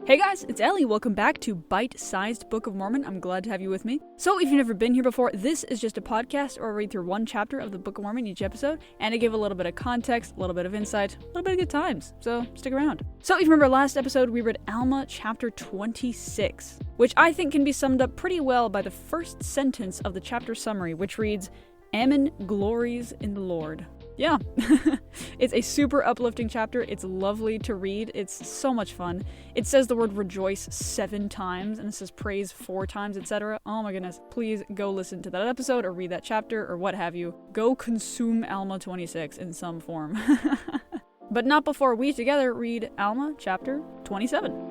Hey guys, it's Ellie. Welcome back to Bite-Sized Book of Mormon. I'm glad to have you with me. So if you've never been here before, this is just a podcast where I read through one chapter of the Book of Mormon each episode, and I give a little bit of context, a little bit of insight, a little bit of good times, so stick around. So if you remember last episode, we read Alma chapter 26, which I think can be summed up pretty well by the first sentence of the chapter summary, which reads, Ammon glories in the Lord. Yeah, it's a super uplifting chapter. It's lovely to read. It's so much fun. It says the word rejoice 7 times, and it says praise 4 times, etc. Oh my goodness. Please go listen to that episode or read that chapter or what have you. Go consume Alma 26 in some form. But not before we together read Alma chapter 27.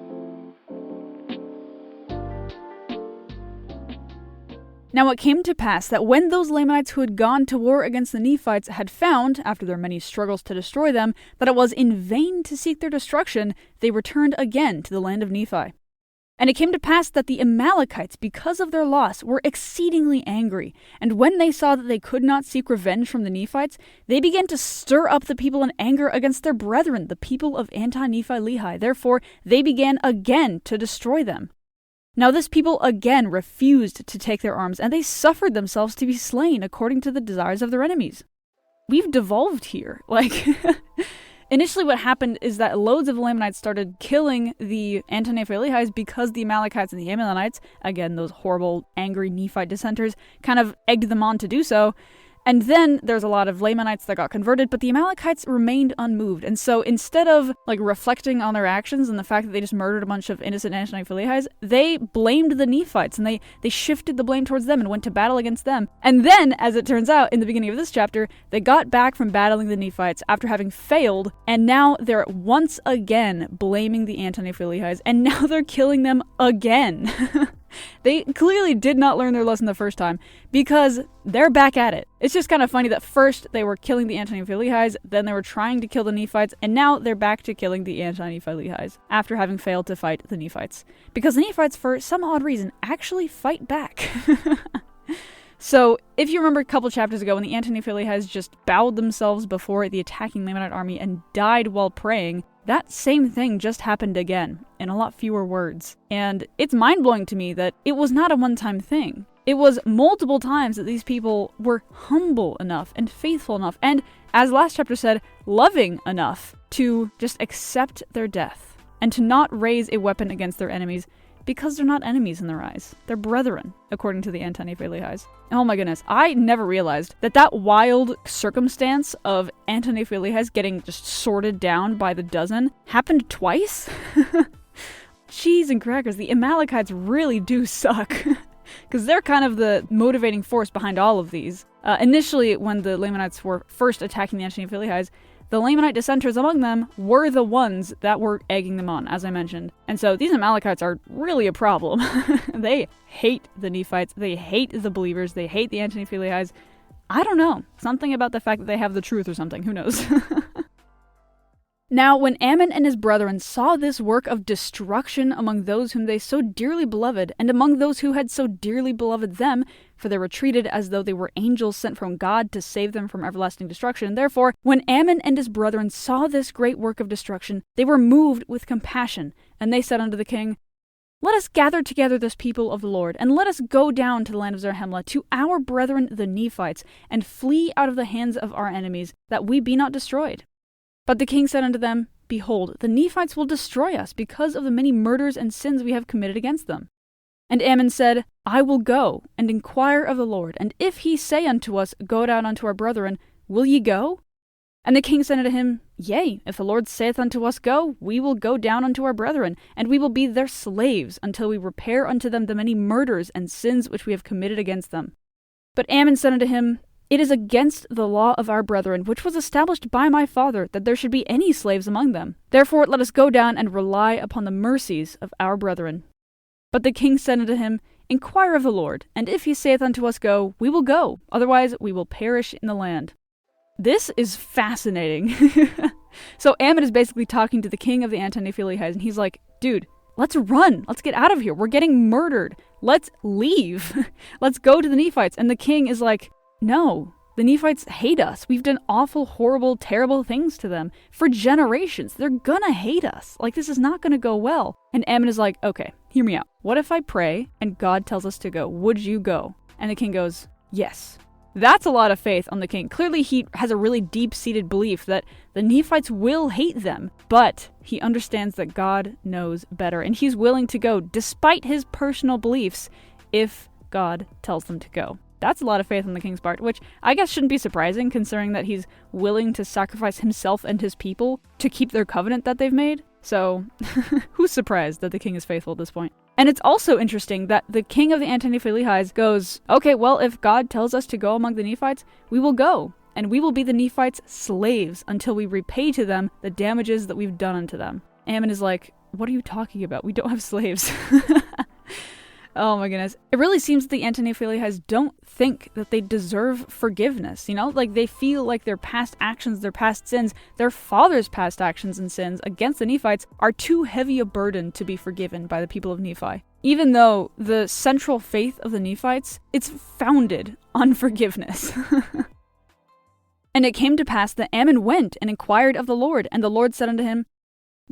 Now it came to pass that when those Lamanites who had gone to war against the Nephites had found, after their many struggles to destroy them, that it was in vain to seek their destruction, they returned again to the land of Nephi. And it came to pass that the Amalekites, because of their loss, were exceedingly angry, and when they saw that they could not seek revenge from the Nephites, they began to stir up the people in anger against their brethren, the people of Anti-Nephi-Lehies. Therefore they began again to destroy them. Now this people again refused to take their arms, and they suffered themselves to be slain according to the desires of their enemies. We've devolved here. Initially what happened is that loads of Lamanites started killing the Anti-Nephi-Lehies because the Amalekites and the Ammonites, again those horrible, angry Nephite dissenters, kind of egged them on to do so. And then there's a lot of Lamanites that got converted, but the Amalekites remained unmoved. And so instead of reflecting on their actions and the fact that they just murdered a bunch of innocent Anti-Nephi-Lehies, they blamed the Nephites and they shifted the blame towards them and went to battle against them. And then, as it turns out, in the beginning of this chapter, they got back from battling the Nephites after having failed, and now they're once again blaming the Anti-Nephi-Lehies, and now they're killing them again. They clearly did not learn their lesson the first time, because they're back at it. It's just kind of funny that first they were killing the Anti-Nephi-Lehies, then they were trying to kill the Nephites, and now they're back to killing the Anti-Nephi-Lehies, after having failed to fight the Nephites. Because the Nephites, for some odd reason, actually fight back. So, if you remember a couple chapters ago when the Anti-Nephi-Lehies just bowed themselves before the attacking Lamanite army and died while praying, that same thing just happened again, in a lot fewer words. And it's mind-blowing to me that it was not a one-time thing. It was multiple times that these people were humble enough and faithful enough, and, as last chapter said, loving enough to just accept their death, and to not raise a weapon against their enemies, because they're not enemies in their eyes. They're brethren, according to the Anti-Nephi-Lehies. Oh my goodness, I never realized that wild circumstance of Anti-Nephi-Lehies getting just sorted down by the dozen happened twice? Cheese and crackers, the Amalekites really do suck. Because they're kind of the motivating force behind all of these. Initially, when the Lamanites were first attacking the Anti-Nephi-Lehies, the Lamanite dissenters among them were the ones that were egging them on, as I mentioned. And so these Amalekites are really a problem. They hate the Nephites, they hate the believers, they hate the Anti-Nephi-Lehies. I don't know. Something about the fact that they have the truth or something, who knows? Now, when Ammon and his brethren saw this work of destruction among those whom they so dearly beloved, and among those who had so dearly beloved them, for they were treated as though they were angels sent from God to save them from everlasting destruction. Therefore, when Ammon and his brethren saw this great work of destruction, they were moved with compassion, and they said unto the king, Let us gather together this people of the Lord, and let us go down to the land of Zarahemla, to our brethren the Nephites, and flee out of the hands of our enemies, that we be not destroyed. But the king said unto them, Behold, the Nephites will destroy us because of the many murders and sins we have committed against them. And Ammon said, I will go and inquire of the Lord, and if he say unto us, Go down unto our brethren, will ye go? And the king said unto him, Yea, if the Lord saith unto us, Go, we will go down unto our brethren, and we will be their slaves, until we repair unto them the many murders and sins which we have committed against them. But Ammon said unto him, It is against the law of our brethren, which was established by my father, that there should be any slaves among them. Therefore let us go down and rely upon the mercies of our brethren. But the king said unto him, Inquire of the Lord, and if he saith unto us, Go, we will go, otherwise we will perish in the land. This is fascinating. So Ammon is basically talking to the king of the Anti-Nephi-Lehies, and he's like, Dude, let's run. Let's get out of here. We're getting murdered. Let's leave. Let's go to the Nephites. And the king is like, No, The Nephites hate us. We've done awful, horrible, terrible things to them for generations. They're gonna hate us. Like, this is not gonna go well. And Ammon is like, okay, hear me out. What if I pray and God tells us to go? Would you go? And the king goes, yes. That's a lot of faith on the king. Clearly he has a really deep-seated belief that the Nephites will hate them, but he understands that God knows better, and he's willing to go despite his personal beliefs if God tells them to go. That's a lot of faith on the king's part, which I guess shouldn't be surprising considering that he's willing to sacrifice himself and his people to keep their covenant that they've made. So, who's surprised that the king is faithful at this point? And it's also interesting that the king of the Anti-Nephi-Lehies goes, okay, well, if God tells us to go among the Nephites, we will go, and we will be the Nephites' slaves until we repay to them the damages that we've done unto them. Ammon is like, what are you talking about? We don't have slaves. Oh my goodness. It really seems that the Anti-Nephi-Lehies don't think that they deserve forgiveness, you know? Like, they feel like their past actions, their past sins, their father's past actions and sins against the Nephites are too heavy a burden to be forgiven by the people of Nephi. Even though the central faith of the Nephites, it's founded on forgiveness. And it came to pass that Ammon went and inquired of the Lord, and the Lord said unto him,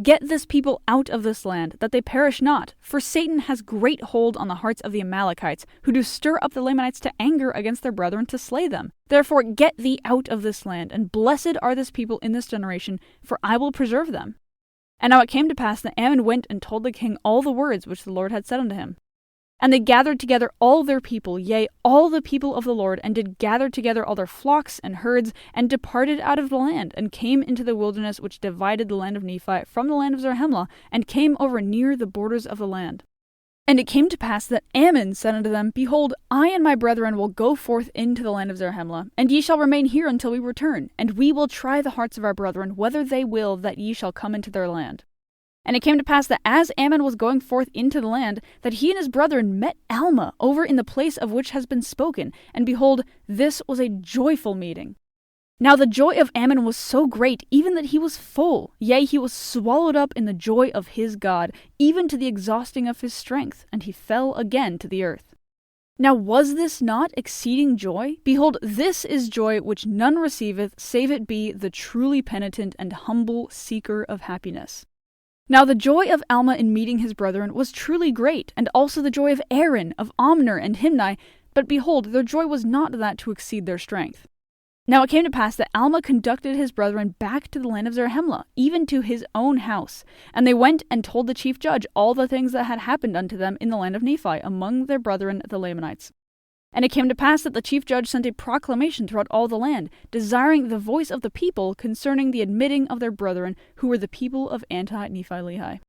get this people out of this land, that they perish not, for Satan has great hold on the hearts of the Amalekites, who do stir up the Lamanites to anger against their brethren to slay them. Therefore get thee out of this land, and blessed are this people in this generation, for I will preserve them. And now it came to pass that Ammon went and told the king all the words which the Lord had said unto him. And they gathered together all their people, yea, all the people of the Lord, and did gather together all their flocks and herds, and departed out of the land, and came into the wilderness which divided the land of Nephi from the land of Zarahemla, and came over near the borders of the land. And it came to pass that Ammon said unto them, behold, I and my brethren will go forth into the land of Zarahemla, and ye shall remain here until we return, and we will try the hearts of our brethren, whether they will that ye shall come into their land. And it came to pass that as Ammon was going forth into the land, that he and his brethren met Alma over in the place of which has been spoken, and behold, this was a joyful meeting. Now the joy of Ammon was so great, even that he was full, yea, he was swallowed up in the joy of his God, even to the exhausting of his strength, and he fell again to the earth. Now was this not exceeding joy? Behold, this is joy which none receiveth, save it be the truly penitent and humble seeker of happiness. Now the joy of Alma in meeting his brethren was truly great, and also the joy of Aaron, of Omner, and Himni, but behold, their joy was not that to exceed their strength. Now it came to pass that Alma conducted his brethren back to the land of Zarahemla, even to his own house. And they went and told the chief judge all the things that had happened unto them in the land of Nephi, among their brethren the Lamanites. And it came to pass that the chief judge sent a proclamation throughout all the land, desiring the voice of the people concerning the admitting of their brethren, who were the people of Anti-Nephi-Lehi.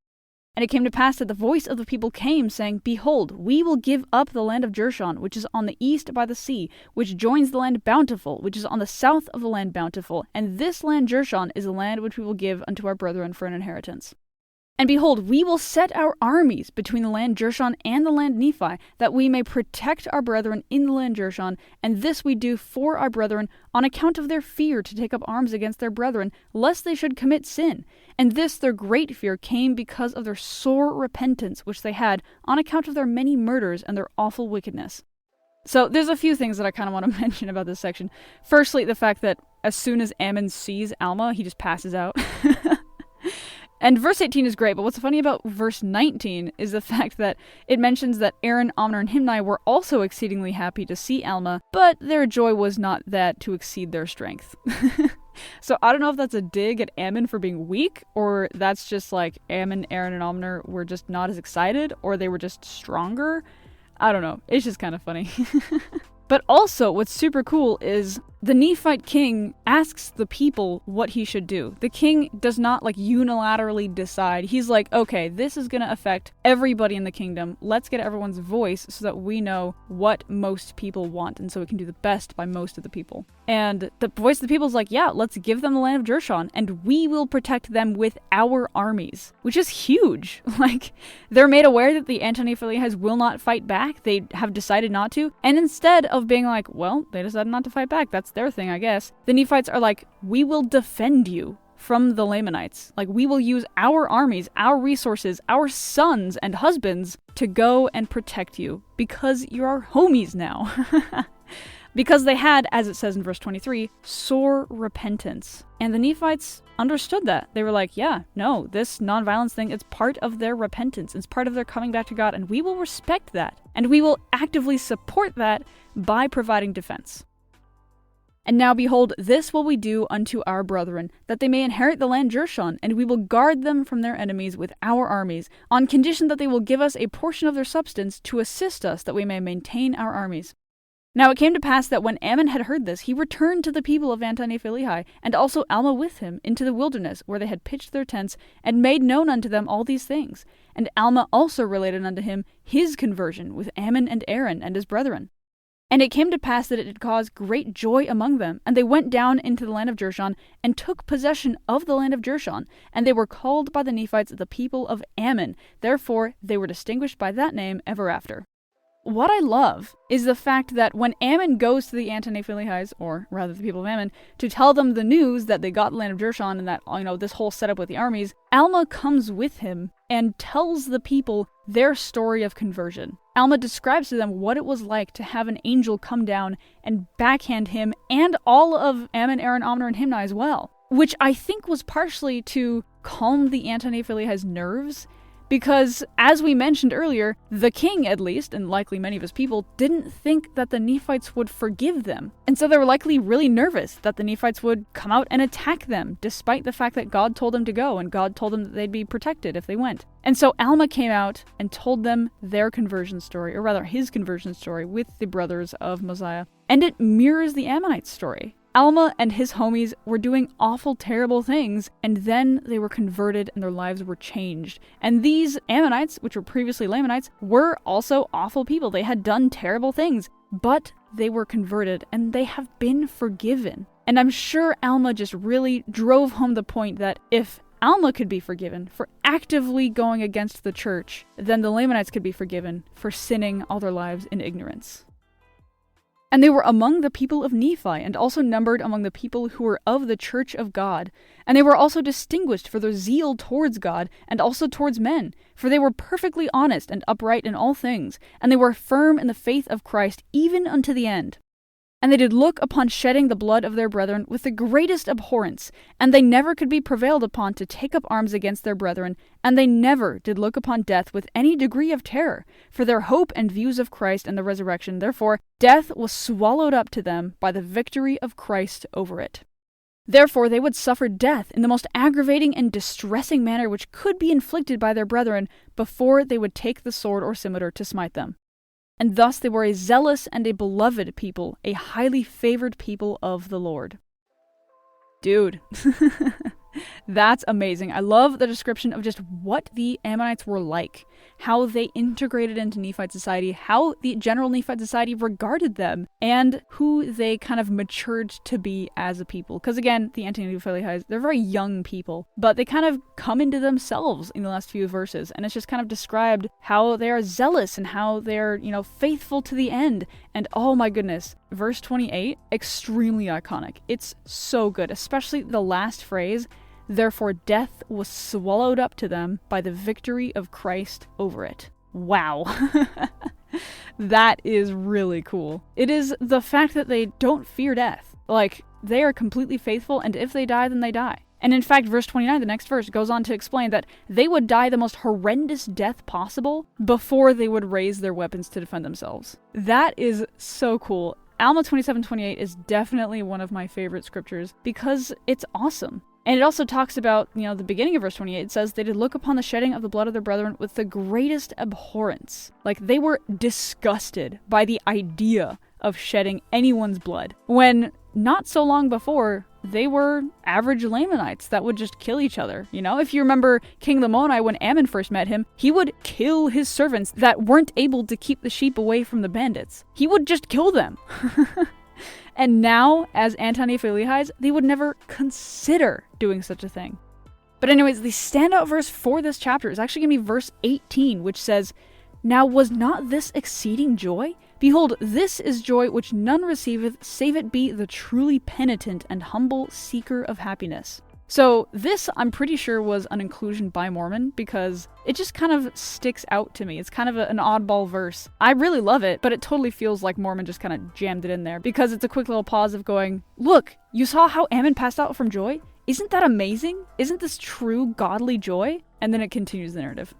And it came to pass that the voice of the people came, saying, behold, we will give up the land of Jershon, which is on the east by the sea, which joins the land Bountiful, which is on the south of the land Bountiful, and this land Jershon is a land which we will give unto our brethren for an inheritance. And behold, we will set our armies between the land Jershon and the land Nephi, that we may protect our brethren in the land Jershon, and this we do for our brethren on account of their fear to take up arms against their brethren, lest they should commit sin. And this their great fear came because of their sore repentance which they had on account of their many murders and their awful wickedness. So there's a few things that I kind of want to mention about this section. Firstly, the fact that as soon as Ammon sees Alma, he just passes out. And verse 18 is great, but what's funny about verse 19 is the fact that it mentions that Aaron, Omner, and Himni were also exceedingly happy to see Alma, but their joy was not that to exceed their strength. So I don't know if that's a dig at Ammon for being weak, or that's just like Ammon, Aaron, and Omner were just not as excited, or they were just stronger. I don't know. It's just kind of funny. But also, what's super cool is the Nephite king asks the people what he should do. The king does not unilaterally decide. He's like, okay, this is going to affect everybody in the kingdom. Let's get everyone's voice so that we know what most people want, and so we can do the best by most of the people. And the voice of the people is like, yeah, let's give them the land of Jershon, and we will protect them with our armies, which is huge. They're made aware that the Anti-Nephi-Lehies will not fight back. They have decided not to, and instead of being like, well, they decided not to fight back, that's their thing, I guess, the Nephites are like, we will defend you from the Lamanites. We will use our armies, our resources, our sons and husbands to go and protect you, because you're our homies now. because they had, as it says in verse 23, sore repentance. And the Nephites understood that. They were like, yeah, no, this nonviolence thing is part of their repentance. It's part of their coming back to God, and we will respect that. And we will actively support that by providing defense. And now behold, this will we do unto our brethren, that they may inherit the land Jershon, and we will guard them from their enemies with our armies, on condition that they will give us a portion of their substance to assist us, that we may maintain our armies. Now it came to pass that when Ammon had heard this, he returned to the people of Anti-Nephi-Lehi, and also Alma with him, into the wilderness, where they had pitched their tents, and made known unto them all these things. And Alma also related unto him his conversion with Ammon and Aaron and his brethren. And it came to pass that it had caused great joy among them, and they went down into the land of Jershon, and took possession of the land of Jershon, and they were called by the Nephites the people of Ammon. Therefore they were distinguished by that name ever after. What I love is the fact that when Ammon goes to the Anti-Nephi-Lehies, or rather the people of Ammon, to tell them the news that they got the land of Jershon and that, this whole setup with the armies, Alma comes with him and tells the people their story of conversion. Alma describes to them what it was like to have an angel come down and backhand him and all of Ammon, Aaron, Amnon, and Himni as well, which I think was partially to calm the Anti-Nephi-Lehies' nerves. Because, as we mentioned earlier, the king, at least, and likely many of his people, didn't think that the Nephites would forgive them. And so they were likely really nervous that the Nephites would come out and attack them, despite the fact that God told them to go, and God told them that they'd be protected if they went. And so Alma came out and told them their conversion story, or rather his conversion story, with the brothers of Mosiah. And it mirrors the Ammonites' story. Alma and his homies were doing awful, terrible things, and then they were converted and their lives were changed. And these Ammonites, which were previously Lamanites, were also awful people. They had done terrible things, but they were converted and they have been forgiven. And I'm sure Alma just really drove home the point that if Alma could be forgiven for actively going against the church, then the Lamanites could be forgiven for sinning all their lives in ignorance. And they were among the people of Nephi, and also numbered among the people who were of the church of God. And they were also distinguished for their zeal towards God, and also towards men. For they were perfectly honest and upright in all things, and they were firm in the faith of Christ, even unto the end. And they did look upon shedding the blood of their brethren with the greatest abhorrence, and they never could be prevailed upon to take up arms against their brethren, and they never did look upon death with any degree of terror, for their hope and views of Christ and the resurrection. Therefore, death was swallowed up to them by the victory of Christ over it. Therefore, they would suffer death in the most aggravating and distressing manner which could be inflicted by their brethren before they would take the sword or scimitar to smite them. And thus they were a zealous and a beloved people, a highly favored people of the Lord. Dude, that's amazing. I love the description of just what the Ammonites were like, how they integrated into Nephite society, how the general Nephite society regarded them, and who they kind of matured to be as a people. Because again, the Anti-Nephi-Lehies, they're very young people, but they kind of come into themselves in the last few verses, and it's just kind of described how they are zealous and how they're, faithful to the end. And oh my goodness, verse 28, extremely iconic. It's so good, especially the last phrase. Therefore death was swallowed up to them by the victory of Christ over it. Wow. That is really cool. It is the fact that they don't fear death. Like, they are completely faithful, and if they die, then they die. And in fact, verse 29, the next verse, goes on to explain that they would die the most horrendous death possible before they would raise their weapons to defend themselves. That is so cool. Alma 27:28 is definitely one of my favorite scriptures because it's awesome. And it also talks about, the beginning of verse 28, it says, they did look upon the shedding of the blood of their brethren with the greatest abhorrence. Like, they were disgusted by the idea of shedding anyone's blood, when not so long before, they were average Lamanites that would just kill each other. If you remember King Lamoni, when Ammon first met him, he would kill his servants that weren't able to keep the sheep away from the bandits. He would just kill them. And now, as Anti-Nephi-Lehies, they would never consider doing such a thing. But anyways, the standout verse for this chapter is actually going to be verse 18, which says, Now was not this exceeding joy? Behold, this is joy which none receiveth, save it be the truly penitent and humble seeker of happiness. So this, I'm pretty sure, was an inclusion by Mormon because it just kind of sticks out to me. It's kind of an oddball verse. I really love it, but it totally feels like Mormon just kind of jammed it in there because it's a quick little pause of going, look, you saw how Ammon passed out from joy? Isn't that amazing? Isn't this true godly joy? And then it continues the narrative.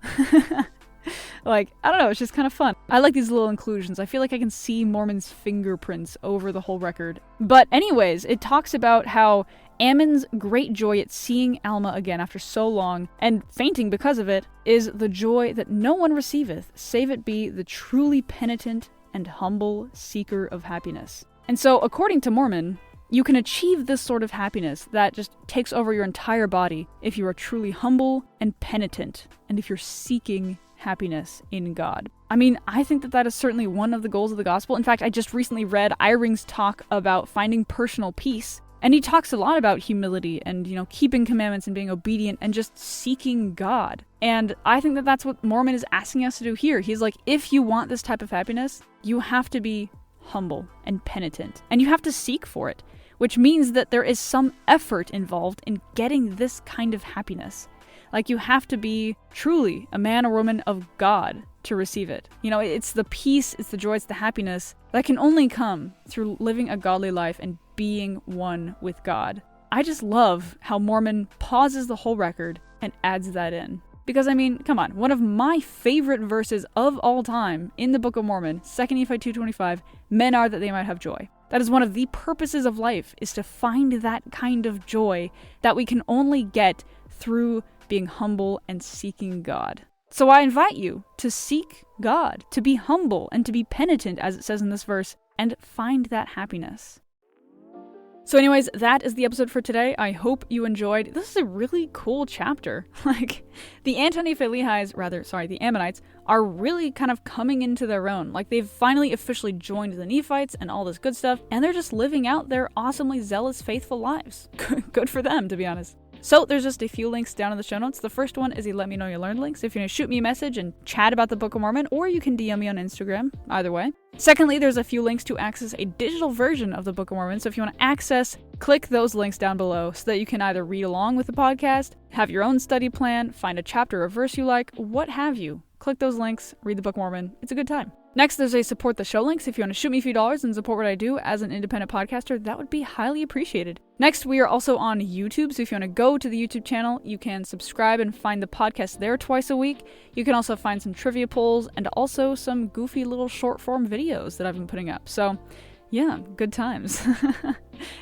Like, I don't know, it's just kind of fun. I like these little inclusions. I feel like I can see Mormon's fingerprints over the whole record. But anyways, it talks about how Ammon's great joy at seeing Alma again after so long, and fainting because of it, is the joy that no one receiveth, save it be the truly penitent and humble seeker of happiness. And so, according to Mormon, you can achieve this sort of happiness that just takes over your entire body if you are truly humble and penitent, and if you're seeking happiness in God. I mean, I think that is certainly one of the goals of the gospel. In fact, I just recently read Eyring's talk about finding personal peace, and he talks a lot about humility and, keeping commandments and being obedient and just seeking God. And I think that that's what Mormon is asking us to do here. He's like, if you want this type of happiness, you have to be humble and penitent, and you have to seek for it, which means that there is some effort involved in getting this kind of happiness. Like, you have to be truly a man or woman of God to receive it. It's the peace, it's the joy, it's the happiness that can only come through living a godly life and being one with God. I just love how Mormon pauses the whole record and adds that in. Because, come on, one of my favorite verses of all time in the Book of Mormon, 2 Nephi 2:25, men are that they might have joy. That is one of the purposes of life, is to find that kind of joy that we can only get through being humble and seeking God. So I invite you to seek God, to be humble and to be penitent, as it says in this verse, and find that happiness. So anyways, that is the episode for today. I hope you enjoyed. This is a really cool chapter. The Anti-Nephi-Lehies, the Ammonites, are really kind of coming into their own. They've finally officially joined the Nephites and all this good stuff, and they're just living out their awesomely zealous, faithful lives. Good for them, to be honest. So there's just a few links down in the show notes. The first one is a let me know you learned link. So if you're going to shoot me a message and chat about the Book of Mormon, or you can DM me on Instagram, either way. Secondly, there's a few links to access a digital version of the Book of Mormon. So if you want to access, click those links down below so that you can either read along with the podcast, have your own study plan, find a chapter or verse you like, what have you. Click those links, read the Book of Mormon. It's a good time. Next, there's a support the show link. So if you want to shoot me a few dollars and support what I do as an independent podcaster, that would be highly appreciated. Next, we are also on YouTube. So if you want to go to the YouTube channel, you can subscribe and find the podcast there twice a week. You can also find some trivia polls and also some goofy little short form videos that I've been putting up. So yeah, good times.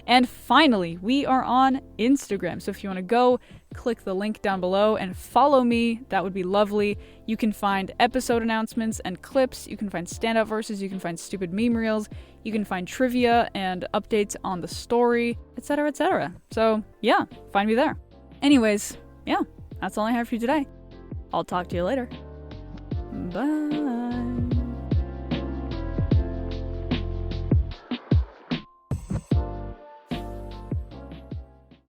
And finally, we are on Instagram. So if you want to go, click the link down below and follow me. That would be lovely. You can find episode announcements and clips. You can find standout verses. You can find stupid meme reels. You can find trivia and updates on the story, etc., etc. So yeah, find me there. Anyways, yeah, that's all I have for you today. I'll talk to you later. Bye.